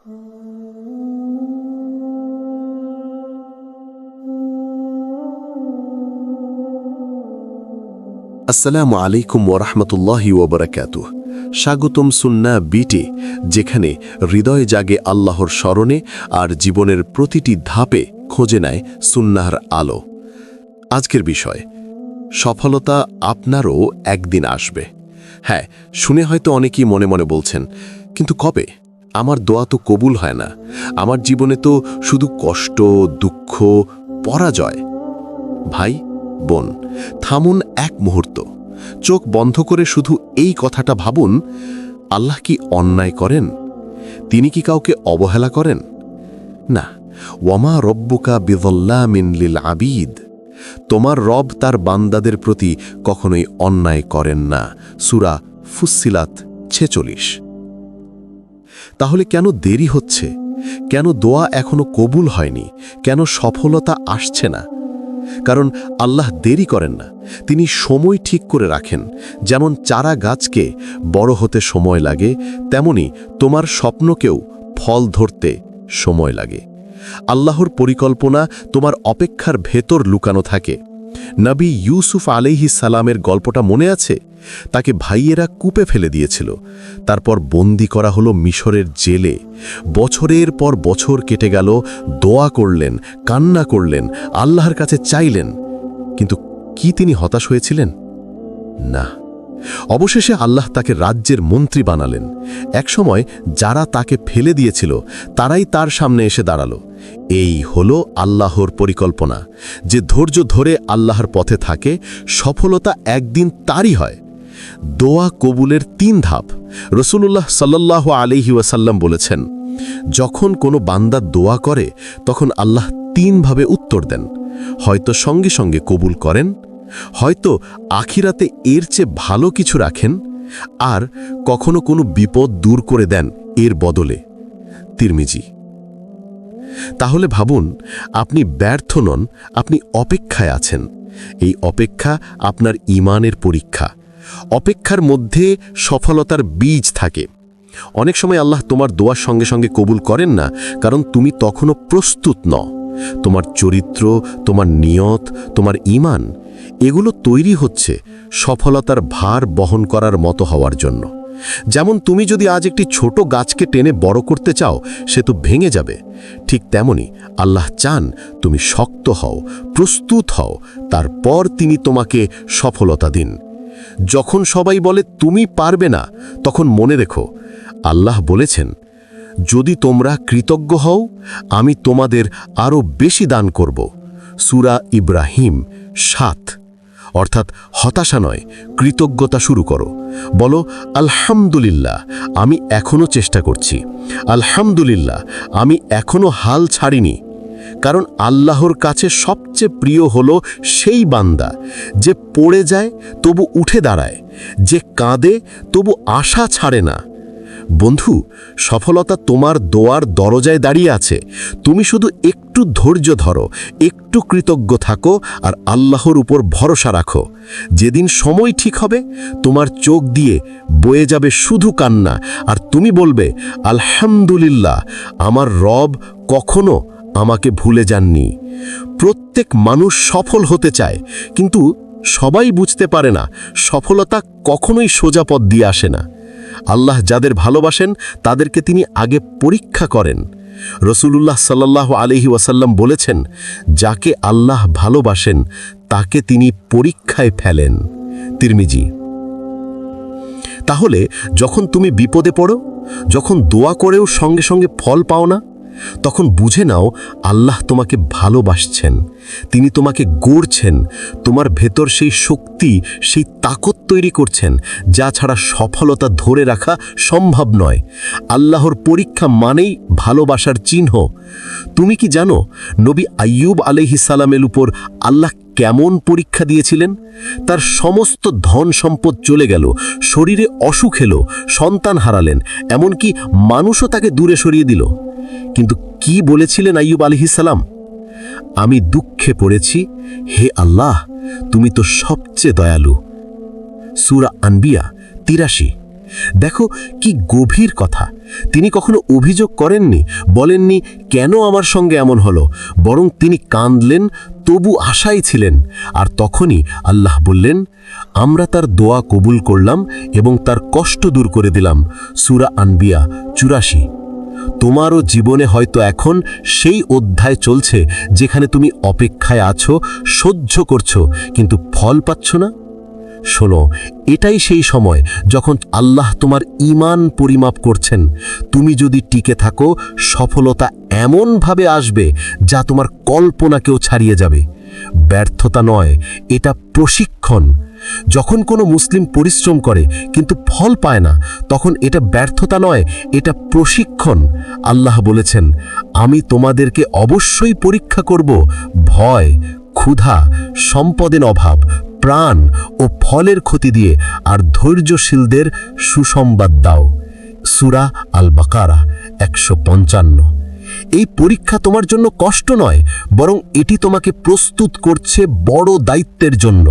আসসালামু আলাইকুম ওরহমতুল্লাহি ওবরাকাতুহ। স্বাগতম সুন্নাহ বিটে, যেখানে হৃদয় জাগে আল্লাহর স্মরণে আর জীবনের প্রতিটি ধাপে খোঁজে নেয় সুন্নাহর আলো। আজকের বিষয়, সফলতা আপনারও একদিন আসবে। হ্যাঁ, শুনে হয়তো অনেকেই মনে মনে বলছেন, কিন্তু কবে? আমার দোয়া তো কবুল হয় না, আমার জীবনে তো শুধু কষ্ট, দুঃখ, পরাজয়। ভাই বোন, থামুন এক মুহূর্ত, চোখ বন্ধ করে শুধু এই কথাটা ভাবুন, আল্লাহ কি অন্যায় করেন? তিনি কি কাউকে অবহেলা করেন? না, ওয়ামা রব্বুকা বিযল্লামিন লিল আবিদ। তোমার রব তার বান্দাদের প্রতি কখনোই অন্যায় করেন না। সূরা ফুসসিলাত 46। তাহলে কেন দেরি হচ্ছে? কেন দোয়া এখনো কবুল হয়নি? কেন সফলতা আসছে না? কারণ আল্লাহ দেরি করেন না, তিনি সময় ঠিক করে রাখেন। যেমন চারা গাছকে বড় হতে সময় লাগে, তেমনি তোমার স্বপ্নকেও ফল ধরতে সময় লাগে। আল্লাহর পরিকল্পনা তোমার অপেক্ষার ভেতর লুকানো থাকে। নবী ইউসুফ আলাইহিস সালামের গল্পটা মনে আছে? তাকে ভাইয়েরা কূপে ফেলে দিয়েছিল, তারপর বন্দি করা হলো মিশরের জেলে। বছরের পর বছর কেটে গেল, দোয়া করলেন, কান্না করলেন, আল্লাহর কাছে চাইলেন, কিন্তু কি তিনি হতাশ হয়েছিলেন? না। অবশেষে আল্লাহ তাকে রাজ্যের মন্ত্রী বানালেন। একসময় যারা তাকে ফেলে দিয়েছিল তারাই তার সামনে এসে দাঁড়ালো। এই হলো আল্লাহর পরিকল্পনা। যে ধৈর্য ধরে আল্লাহর পথে থাকে, সফলতা একদিন তারই হয়। দোয়া কবুলের 3 ধাপ। রাসূলুল্লাহ সাল্লাল্লাহু আলাইহি ওয়াসাল্লাম বলেছেন, যখন কোনো বান্দা দোয়া করে তখন আল্লাহ 3 ভাবে উত্তর দেন। হয়তো সঙ্গে সঙ্গে কবুল করেন, হয়তো আখিরাতে এর চেয়ে ভালো কিছু রাখেন, আর কখনো কোনো বিপদ দূর করে দেন এর বদলে। তিরমিজি। তাহলে ভাবুন, আপনি ব্যর্থ নন, আপনি অপেক্ষায় আছেন। এই অপেক্ষা আপনার ঈমানের পরীক্ষা। অপেক্ষার মধ্যে সফলতার বীজ থাকে। অনেক সময় আল্লাহ তোমার দোয়ার সঙ্গে সঙ্গে কবুল করেন না, কারণ তুমি তখনও প্রস্তুত নও। তোমার চরিত্র, তোমার নিয়ত, তোমার ঈমান, এগুলো তৈরি হচ্ছে সফলতার ভার বহন করার মতো হওয়ার জন্য। যেমন তুমি যদি আজ একটি ছোট গাছকে টেনে বড় করতে চাও, সে তো ভেঙে যাবে। ঠিক তেমনি আল্লাহ চান তুমি শক্ত হও, প্রস্তুত হও, তারপর তিনি তোমাকে সফলতা দিন। যখন সবাই বলে তুমি পারবে না, তখন মনে রেখো, আল্লাহ বলেছেন, যদি তোমরা কৃতজ্ঞ হও, আমি তোমাদের আরও বেশি দান করব। সূরা ইব্রাহিম 7। অর্থাৎ হতাশা নয়, কৃতজ্ঞতা শুরু করো। বলো, আলহামদুলিল্লাহ, আমি এখনও চেষ্টা করছি। আলহামদুলিল্লাহ, আমি এখনও হাল ছাড়িনি। কারণ আল্লাহর কাছে সবচেয়ে প্রিয় হলো সেই বান্দা যে পড়ে যায় তবু উঠে দাঁড়ায়, যে কাঁদে তবু আশা ছাড়ে না। বন্ধু, সফলতা তোমার দোয়ার দরজায় দাঁড়িয়ে আছে। তুমি শুধু একটু ধৈর্য ধরো, একটু কৃতজ্ঞ থাকো, আর আল্লাহর উপর ভরসা রাখো। যেদিন সময় ঠিক হবে, তোমার চোখ দিয়ে বয়ে যাবে শুধু কান্না, আর তুমি বলবে, আলহামদুলিল্লাহ, আমার রব কখনো আমাকে ভুলে যাননি। প্রত্যেক মানুষ সফল হতে চায়, কিন্তু সবাই বুঝতে পারে না সফলতা কখনোই সোজা পথ দিয়ে আসে না। আল্লাহ যাদের ভালোবাসেন তাদেরকে তিনি আগে পরীক্ষা করেন। রাসূলুল্লাহ সাল্লাল্লাহু আলাইহি ওয়াসাল্লাম বলেছেন, যাকে আল্লাহ ভালোবাসেন তাকে তিনি পরীক্ষায় ফেলেন। তিরমিজি। তাহলে যখন তুমি বিপদে পড়ো, যখন দোয়া করেও সঙ্গে সঙ্গে ফল পাও না, তখন বুঝে নাও আল্লাহ তোমাকে ভালোবাসছেন। তিনি তোমাকে গড়ছেন, তোমার ভেতর সেই শক্তি, সেই তাকত তৈরি করছেন, যা ছাড়া সফলতা ধরে রাখা সম্ভব নয়। আল্লাহর পরীক্ষা মানেই ভালোবাসার চিহ্ন। তুমি কি জানো নবী আইয়ুব আলাইহিস সালামের উপর আল্লাহ কেমন পরীক্ষা দিয়েছিলেন? তার সমস্ত ধন সম্পদ চলে গেল, শরীরে অসুখ এলো, সন্তান হারালেন, এমনকি মানুষও তাকে দূরে সরিয়ে দিল। কিন্তু কি বলেছিলেন আইয়ুব আলাইহিস সালাম? আমি দুঃখে পড়েছি, হে আল্লাহ, তুমি তো সবচেয়ে দয়ালু। সূরা আনবিয়া 83। দেখো কি গভীর কথা। তিনি কখনো অভিযোগ করেননি, বলেননি কেন আমার সঙ্গে এমন হলো, বরং তিনি কাঁদলেন, তবু আশায় ছিলেন। আর তখনই আল্লাহ বললেন, আমরা তার দোয়া কবুল করলাম এবং তার কষ্ট দূর করে দিলাম। সূরা আনবিয়া ৮৪। তোমারও জীবনে হয়তো এখন সেই অধ্যায় চলছে যেখানে তুমি অপেক্ষায় আছো, সহ্য করছো, কিন্তু ফল পাচ্ছ না। শোনো, এটাই সেই সময় যখন আল্লাহ তোমার ঈমান পরিমাপ করছেন। তুমি যদি টিকে থাকো, সফলতা এমনভাবে আসবে যা তোমার কল্পনাকেও ছাড়িয়ে যাবে। ব্যর্থতা নয়, এটা প্রশিক্ষণ। যখন কোনো মুসলিম পরিশ্রম করে কিন্তু ফল পায় না, তখন এটা ব্যর্থতা নয়, এটা প্রশিক্ষণ। আল্লাহ বলেছেন, আমি তোমাদেরকে অবশ্যই পরীক্ষা করব ভয়, ক্ষুধা, সম্পদের অভাব, প্রাণ ও ফলের ক্ষতি দিয়ে, আর ধৈর্যশীলদের সুসংবাদ দাও। সূরা আল বাকারা ১৫৫। এই পরীক্ষা তোমার জন্য কষ্ট নয়, বরং এটি তোমাকে প্রস্তুত করছে বড় দায়িত্বের জন্য।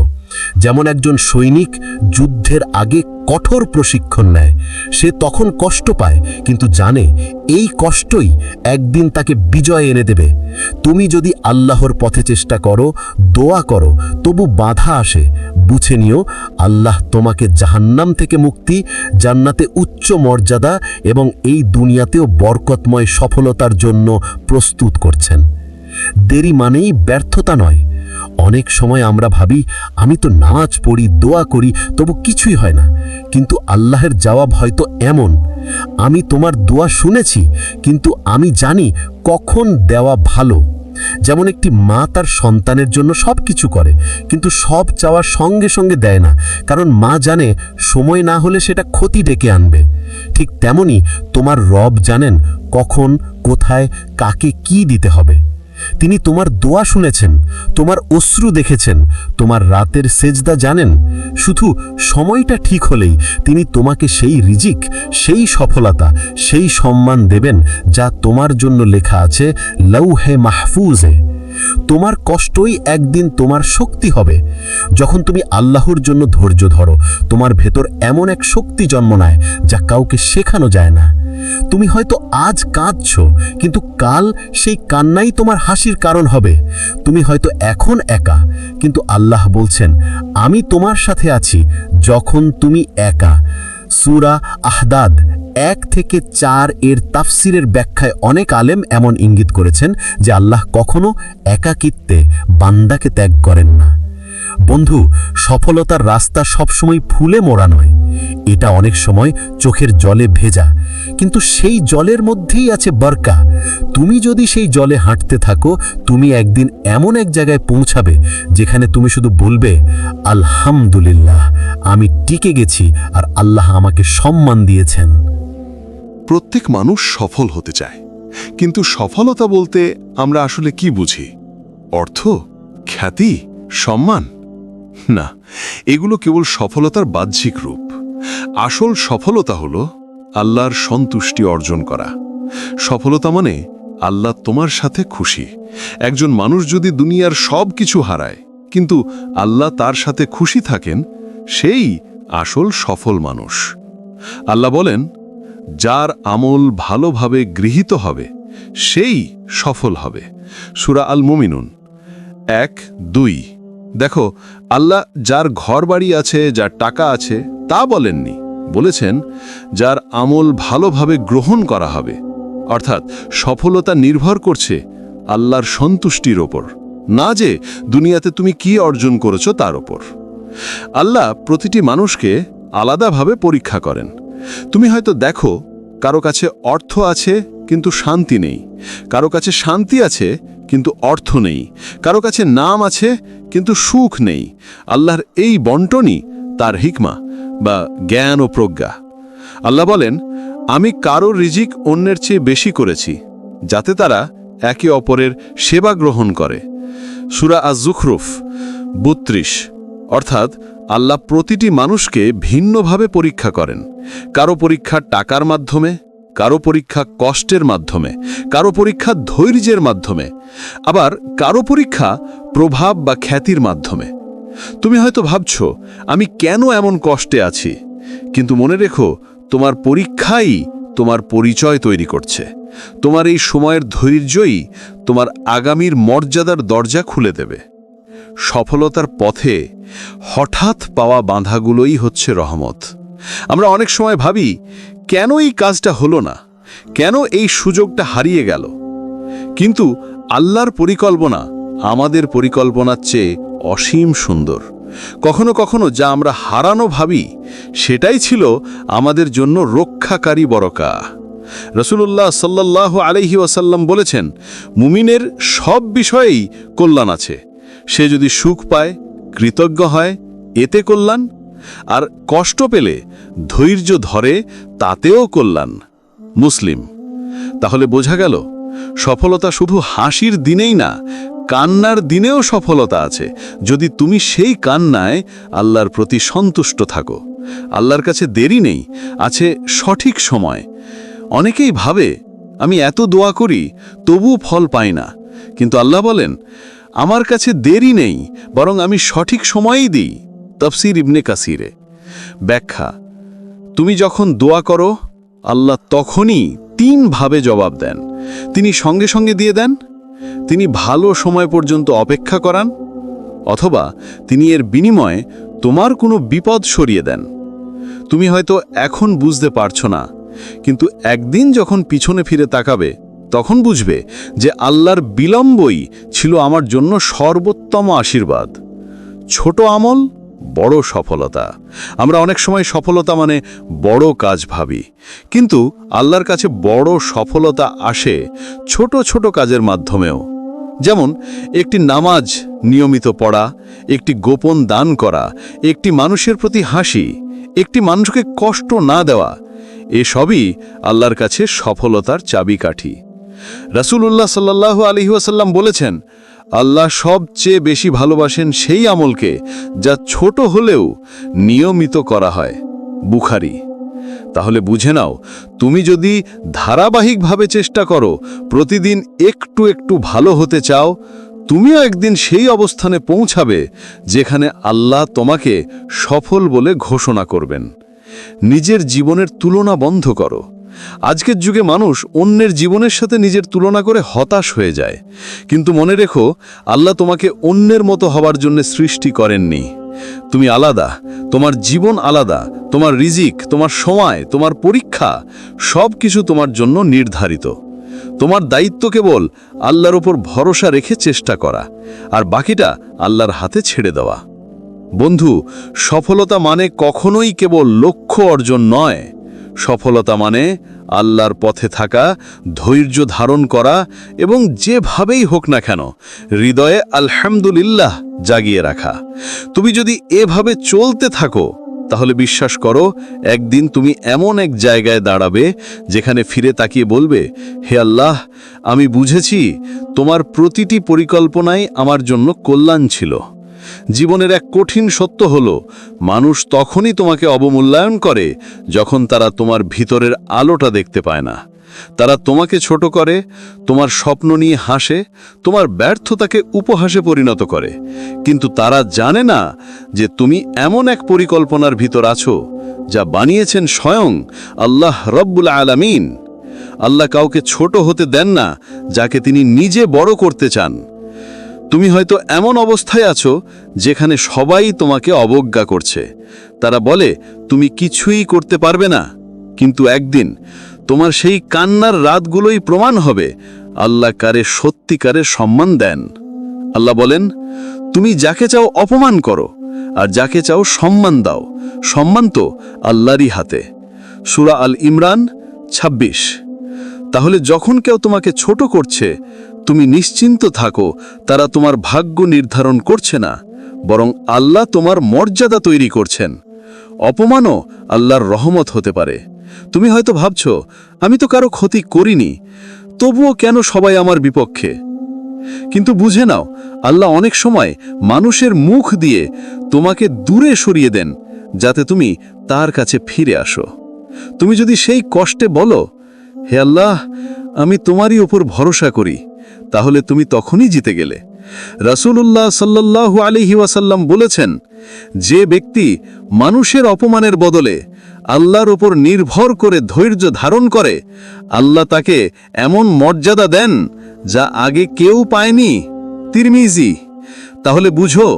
যেমন একজন সৈনিক যুদ্ধের আগে কঠোর প্রশিক্ষণ নেয়, সে তখন কষ্ট পায় কিন্তু জানে এই কষ্টই একদিন তাকে বিজয় এনে দেবে। তুমি যদি আল্লাহর পথে চেষ্টা করো, দোয়া করো, তবু বাধা আসে, বুঝে নিও আল্লাহ তোমাকে জাহান্নাম থেকে মুক্তি, জান্নাতে উচ্চ মর্যাদা এবং এই দুনিয়াতেও বরকতময় সফলতার জন্য প্রস্তুত করছেন। দেরি মানেই ব্যর্থতা নয়। অনেক সময় আমরা ভাবি, আমি তো নামাজ পড়ি, দোয়া করি, তবু কিছুই হয় না। কিন্তু আল্লাহর জবাব হয়তো এমন, আমি তোমার দোয়া শুনেছি, কিন্তু আমি জানি কখন দেওয়া ভালো। যেমন একটি মা তার সন্তানের জন্য সব কিছু করে, কিন্তু সব চাওয়ার সঙ্গে সঙ্গে দেয় না, কারণ মা জানে সময় না হলে সেটা ক্ষতি ডেকে আনবে। ঠিক তেমনি তোমার রব জানেন কখন, কোথায়, কাকে কি দিতে হবে। তিনি তোমার দোয়া শুনেছেন, তোমার অশ্রু দেখেছেন, তোমার রাতের সেজদা জানেন। শুধু সময়টা ঠিক হলেই তিনি তোমাকে সেই রিজিক, সেই সফলতা, সেই সম্মান দেবেন যা তোমার জন্য লেখা আছে লৌহে মাহফুজে। তোমার কষ্টই একদিন তোমার শক্তি হবে। যখন তুমি আল্লাহর জন্য ধৈর্য ধরো, তোমার ভেতর এমন এক শক্তি জন্ম নেয় যা কাউকে শেখানো যায় না। তুমি হয়তো আজ কাঁদছো, কিন্তু কাল সেই কান্নাই তোমার হাসির কারণ হবে। তুমি হয়তো এখন একা, কিন্তু আল্লাহ বলছেন, আমি তোমার সাথে আছি যখন তুমি একা। সূরা আহদাদ ১ থেকে ৪ এর তাফসিরের ব্যাখ্যায় অনেক আলেম এমন ইঙ্গিত করেছেন যে আল্লাহ কখনো একাকিত্বে বান্দাকে ত্যাগ করেন না। বন্ধু, সফলতার রাস্তা সবসময় ফুলে মোড়া নয়, এটা অনেক সময় চোখের জলে ভেজা, কিন্তু সেই জলের মধ্যেই আছে বরকা। তুমি যদি সেই জলে হাঁটতে থাকো, তুমি একদিন এমন এক জায়গায় পৌঁছাবে যেখানে তুমি শুধু বলবে, আলহামদুলিল্লাহ, আমি টিকে গেছি আর আল্লাহ আমাকে সম্মান দিয়েছেন। প্রত্যেক মানুষ সফল হতে চায়, কিন্তু সফলতা বলতে আমরা আসলে কি বুঝি? অর্থ, খ্যাতি, সম্মান? না, এগুলো কেবল সফলতার বাহ্যিক রূপ। আসল সফলতা হলো আল্লাহর সন্তুষ্টি অর্জন করা। সফলতা মানে আল্লাহ তোমার সাথে খুশি। একজন মানুষ যদি দুনিয়ার সব কিছু হারায় কিন্তু আল্লাহ তার সাথে খুশি থাকেন, সেই আসল সফল মানুষ। আল্লাহ বলেন, যার আমল ভালোভাবে গৃহীত হবে সেই সফল হবে। সূরা আল মুমিনুন ১-২। দেখো, আল্লাহ যার ঘরবাড়ি আছে, যার টাকা আছে তা বলেননি, বলেছেন যার আমল ভালোভাবে গ্রহণ করা হবে। অর্থাৎ সফলতা নির্ভর করছে আল্লাহর সন্তুষ্টির ওপর, না যে দুনিয়াতে তুমি কি অর্জন করেছো তার ওপর। আল্লাহ প্রতিটি মানুষকে আলাদাভাবে পরীক্ষা করেন। তুমি হয়তো দেখো, কারো কাছে অর্থ আছে কিন্তু শান্তি নেই, কারো কাছে শান্তি আছে কিন্তু অর্থ নেই, কারো কাছে নাম আছে কিন্তু সুখ নেই। আল্লাহর এই বন্টনই তার হিকমা বা জ্ঞান ও প্রজ্ঞা। আল্লাহ বলেন, আমি কারো রিজিক অন্যের চেয়ে বেশি করেছি, যাতে তারা একে অপরের সেবা গ্রহণ করে। সূরা আজ-জুখরুফ ৩২। অর্থাৎ আল্লাহ প্রতিটি মানুষকে ভিন্নভাবে পরীক্ষা করেন। কারো পরীক্ষা টাকার মাধ্যমে, কারো পরীক্ষা কষ্টের মাধ্যমে, কারো পরীক্ষা ধৈর্যের মাধ্যমে, আবার কারো পরীক্ষা প্রভাব বা খ্যাতির মাধ্যমে। তুমি হয়তো ভাবছো, আমি কেন এমন কষ্টে আছি? কিন্তু মনে রেখো, তোমার পরীক্ষাই তোমার পরিচয় তৈরি করছে। তোমার এই সময়ের ধৈর্যই তোমার আগামীর মর্যাদার দরজা খুলে দেবে। সফলতার পথে হঠাৎ পাওয়া বাধাগুলোই হচ্ছে রহমত। আমরা অনেক সময় ভাবি, কেন এই কাজটা হলো না, কেন এই সুযোগটা হারিয়ে গেল? কিন্তু আল্লাহর পরিকল্পনা আমাদের পরিকল্পনার চেয়ে অসীম সুন্দর। কখনো কখনো যা আমরা হারানো ভাবি, সেটাই ছিল আমাদের জন্য রক্ষাকারী বরকা। রাসূলুল্লাহ সাল্লাল্লাহু আলাইহি ওয়াসাল্লাম বলেছেন, মুমিনের সব বিষয়েই কল্যাণ আছে। সে যদি সুখ পায়, কৃতজ্ঞ হয়, এতে কল্যাণ, আর কষ্ট পেলে ধৈর্য ধরে, তাতেও কল্যাণ। মুসলিম। তাহলে বোঝা গেল, সফলতা শুধু হাসির দিনেই না, কান্নার দিনেও সফলতা আছে, যদি তুমি সেই কান্নায় আল্লাহর প্রতি সন্তুষ্ট থাকো। আল্লাহর কাছে দেরি নেই, আছে সঠিক সময়। অনেকেই ভাবে, আমি এত দোয়া করি তবুও ফল পাই না, কিন্তু আল্লাহ বলেন, আমার কাছে দেরি নেই, বরং আমি সঠিক সময়েই দিই। তাফসীর ইবনে কাসিরে। ব্যাখ্যা, তুমি যখন দোয়া করো, আল্লাহ তখনই 3 ভাবে জবাব দেন। তিনি সঙ্গে সঙ্গে দিয়ে দেন, তিনি ভালো সময় পর্যন্ত অপেক্ষা করান, অথবা তিনি এর বিনিময়ে তোমার কোনো বিপদ সরিয়ে দেন। তুমি হয়তো এখন বুঝতে পারছো না, কিন্তু একদিন যখন পিছনে ফিরে তাকাবে, তখন বুঝবে যে আল্লাহর বিলম্বই ছিল আমার জন্য সর্বোত্তম আশীর্বাদ। ছোট আমল, বড় সফলতা। আমরা অনেক সময় সফলতা মানে বড় কাজ ভাবি, কিন্তু আল্লাহর কাছে বড় সফলতা আসে ছোট ছোট কাজের মাধ্যমেও। যেমন একটি নামাজ নিয়মিত পড়া, একটি গোপন দান করা, একটি মানুষের প্রতি হাসি, একটি মানুষকে কষ্ট না দেওয়া, এসবই আল্লাহর কাছে সফলতার চাবিকাঠি। রাসূলুল্লাহ সাল্লাল্লাহু আলাইহি ওয়াসাল্লাম বলেছেন, আল্লাহ সবচেয়ে বেশি ভালোবাসেন সেই আমলকে যা ছোট হলেও নিয়মিত করা হয়। বুখারী। তাহলে বুঝে নাও, তুমি যদি ধারাবাহিকভাবে চেষ্টা করো, প্রতিদিন একটু একটু ভালো হতে চাও, তুমিও একদিন সেই অবস্থানে পৌঁছাবে যেখানে আল্লাহ তোমাকে সফল বলে ঘোষণা করবেন। নিজের জীবনের তুলনা বন্ধ করো। আজকের যুগে মানুষ অন্যের জীবনের সাথে নিজের তুলনা করে হতাশ হয়ে যায়, কিন্তু মনে রেখো, আল্লাহ তোমাকে অন্যের মতো হওয়ার জন্য সৃষ্টি করেননি। তুমি আলাদা, তোমার জীবন আলাদা, তোমার রিজিক, তোমার সময়, তোমার পরীক্ষা, সব কিছু তোমার জন্য নির্ধারিত। তোমার দায়িত্ব কেবল আল্লাহর উপর ভরসা রেখে চেষ্টা করা, আর বাকিটা আল্লাহর হাতে ছেড়ে দেওয়া। বন্ধু, সফলতা মানে কখনোই কেবল লক্ষ্য অর্জন নয়। সফলতা মানে আল্লাহর পথে থাকা, ধৈর্য ধারণ করা, এবং যেভাবেই হোক না কেন হৃদয়ে আলহামদুলিল্লাহ জাগিয়ে রাখা। তুমি যদি এভাবে চলতে থাকো, তাহলে বিশ্বাস করো, একদিন তুমি এমন এক জায়গায় দাঁড়াবে যেখানে ফিরে তাকিয়ে বলবে, হে আল্লাহ, আমি বুঝেছি তোমার প্রতিটি পরিকল্পনাই আমার জন্য কল্যাণ ছিল। জীবনের এক কঠিন সত্য হলো, মানুষ তখনই তোমাকে অবমূল্যায়ন করে যখন তারা তোমার ভিতরের আলোটা দেখতে পায় না। তারা তোমাকে ছোট করে, তোমার স্বপ্ন নিয়ে হাসে, তোমার ব্যর্থতাকে উপহাসে পরিণত করে, কিন্তু তারা জানে না যে তুমি এমন এক পরিকল্পনার ভিতর আছো যা বানিয়েছেন স্বয়ং আল্লাহ রব্বুল আলামিন। আল্লাহ কাউকে ছোট হতে দেন না যাকে তিনি নিজে বড় করতে চান। তুমি হয়তো এমন অবস্থায় আছো যেখানে সবাই তোমাকে অবজ্ঞা করছে। তারা বলে তুমি কিছুই করতে পারবে না, কিন্তু একদিন তোমার সেই কান্নার রাতগুলোই প্রমাণ হবে আল্লাহ কারে সত্যিকারের সম্মান দেন। আল্লাহ বলেন, তুমি যাকে চাও অপমান করো, আর যাকে চাও সম্মান দাও। সম্মান তো আল্লাহরই হাতে। সূরা আল ইমরান 26। তাহলে যখন কেউ তোমাকে ছোট করছে, তুমি নিশ্চিন্ত থাকো, তারা তোমার ভাগ্য নির্ধারণ করছে না, বরং আল্লাহ তোমার মর্যাদা তৈরি করছেন। অপমানও আল্লাহর রহমত হতে পারে। তুমি হয়তো ভাবছো, আমি তো কারো ক্ষতি করিনি, তবুও কেন সবাই আমার বিপক্ষে? কিন্তু বুঝে নাও, আল্লাহ অনেক সময় মানুষের মুখ দিয়ে তোমাকে দূরে সরিয়ে দেন, যাতে তুমি তার কাছে ফিরে আসো। তুমি যদি সেই কষ্টে বলো, হে আল্লাহ, আমি তোমারই উপর ভরসা করি, তাহলে তুমি তখনই জিতে গেলে। রাসূলুল্লাহ সাল্লাল্লাহু আলাইহি ওয়াসাল্লাম বলেছেন, যে ব্যক্তি মানুষের অপমানের বদলে আল্লাহর উপর নির্ভর করে ধৈর্য ধারণ করে, আল্লাহ তাকে এমন মর্যাদা দেন যা আগে কেউ পায়নি। তিরমিজি। তাহলে বুঝো,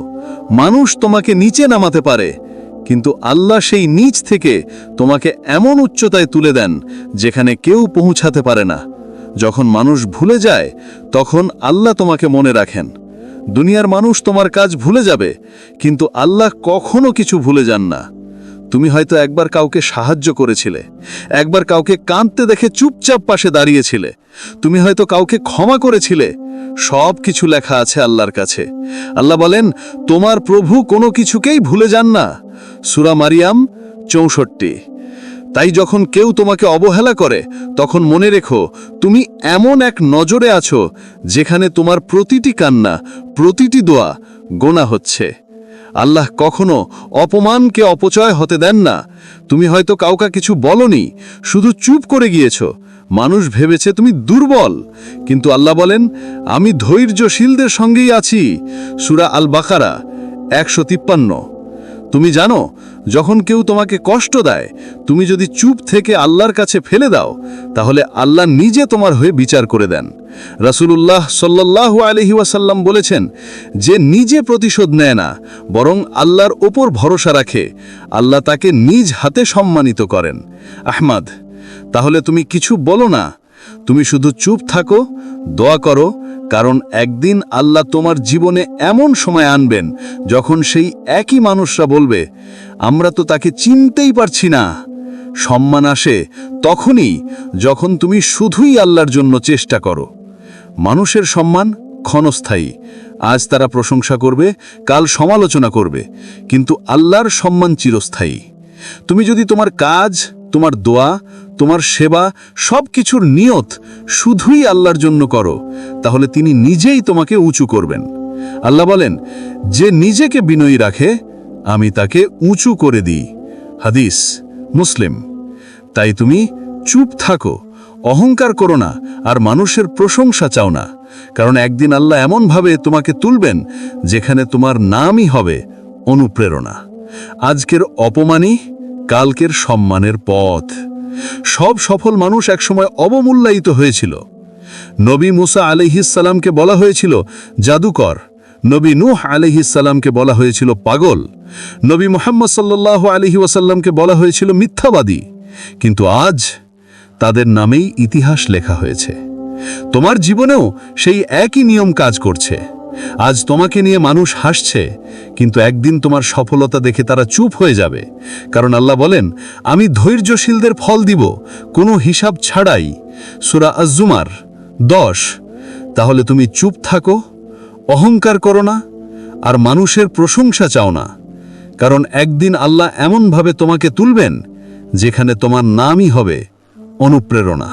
মানুষ তোমাকে নিচে নামাতে পারে, কিন্তু আল্লাহ সেই নিচ থেকে তোমাকে এমন উচ্চতায় তুলে দেন যেখানে কেউ পৌঁছাতে পারে না। যখন মানুষ ভুলে যায়, তখন আল্লাহ তোমাকে মনে রাখেন। দুনিয়ার মানুষ তোমার কাজ ভুলে যাবে, কিন্তু আল্লাহ কখনো কিছু ভুলে যান না। তুমি হয়তো একবার কাউকে সাহায্য করেছিলে, একবার কাউকে কাঁদতে দেখে চুপচাপ পাশে দাঁড়িয়েছিলে, তুমি হয়তো কাউকে ক্ষমা করেছিলে। সব কিছু লেখা আছে আল্লাহর কাছে। আল্লাহ বলেন, তোমার প্রভু কোনো কিছুকেই ভুলে যান না। সূরা মারিয়াম 64। তাই যখন কেউ তোমাকে অবহেলা করে, তখন মনে রেখো, তুমি এমন এক নজরে আছো যেখানে তোমার প্রতিটি কান্না, প্রতিটি দোয়া গোনা হচ্ছে। আল্লাহ কখনো অপমানকে অপচয় হতে দেন না। তুমি হয়তো কাউকে কিছু বলনি, শুধু চুপ করে গিয়েছো। মানুষ ভেবেছে তুমি দুর্বল, কিন্তু আল্লাহ বলেন, আমি ধৈর্যশীলদের সঙ্গেই আছি। সূরা আল বাকারা 153। তুমি জানো, যখন কেউ তোমাকে কষ্ট দেয়, তুমি যদি চুপ থেকে আল্লাহর কাছে ফেলে দাও, তাহলে আল্লাহ নিজে তোমার হয়ে বিচার করে দেন। রাসূলুল্লাহ সাল্লাল্লাহু আলাইহি ওয়াসাল্লাম বলেছেন, যে নিজে প্রতিশোধ নেয় না, বরং আল্লাহর ওপর ভরসা রাখে, আল্লাহ তাকে নিজ হাতে সম্মানিত করেন। আহমদ। তাহলে তুমি কিছু বলো না, তুমি শুধু চুপ থাকো, দোয়া করো, কারণ একদিন আল্লাহ তোমার জীবনে এমন সময় আনবেন যখন সেই একই মানুষরা বলবে, আমরা তো তাকে চিনতেই পারছি না। সম্মান আসে তখনই যখন তুমি শুধুই আল্লাহর জন্য চেষ্টা করো। মানুষের সম্মান ক্ষণস্থায়ী। আজ তারা প্রশংসা করবে, কাল সমালোচনা করবে, কিন্তু আল্লাহর সম্মান চিরস্থায়ী। তুমি যদি তোমার কাজ, তোমার দোয়া, তোমার সেবা, সব কিছুর নিয়ত শুধুই আল্লাহর জন্য করো, তাহলে তিনি নিজেই তোমাকে উঁচু করবেন। আল্লাহ বলেন, যে নিজেকে বিনয়ী রাখে, আমি তাকে উঁচু করে দিই। হাদিস, মুসলিম। তাই তুমি চুপ থাকো, অহংকার করো না, আর মানুষের প্রশংসা চাও না, কারণ একদিন আল্লাহ এমনভাবে তোমাকে তুলবেন যেখানে তোমার নামই হবে অনুপ্রেরণা। আজকের অপমানই কালকের সম্মানের পথ। সব সফল মানুষ একসময় অবমূল্যায়িত হয়েছিল। নবী মুসা আলাইহিস সালামকে বলা হয়েছিল জাদুকর, নবী নূহ আলাইহিস সালামকে বলা হয়েছিল পাগল, নবী মুহাম্মদ সাল্লাল্লাহু আলাইহি ওয়াসাল্লামকে বলা হয়েছিল মিথ্যাবাদী, কিন্তু আজ তাদের নামেই ইতিহাস লেখা হয়েছে। তোমার জীবনেও সেই একই নিয়ম কাজ করছে। আজ তোমাকে নিয়ে মানুষ হাসছে, কিন্তু একদিন তোমার সফলতা দেখে তারা চুপ হয়ে যাবে, কারণ আল্লাহ বলেন, আমি ধৈর্যশীলদের ফল দিব কোনো হিসাব ছাড়াই। সূরা আজ-জুমার 10। তাহলে তুমি চুপ থাকো, অহংকার করো না, আর মানুষের প্রশংসা চাও না, কারণ একদিন আল্লাহ এমনভাবে তোমাকে তুলবেন যেখানে তোমার নামই হবে অনুপ্রেরণা।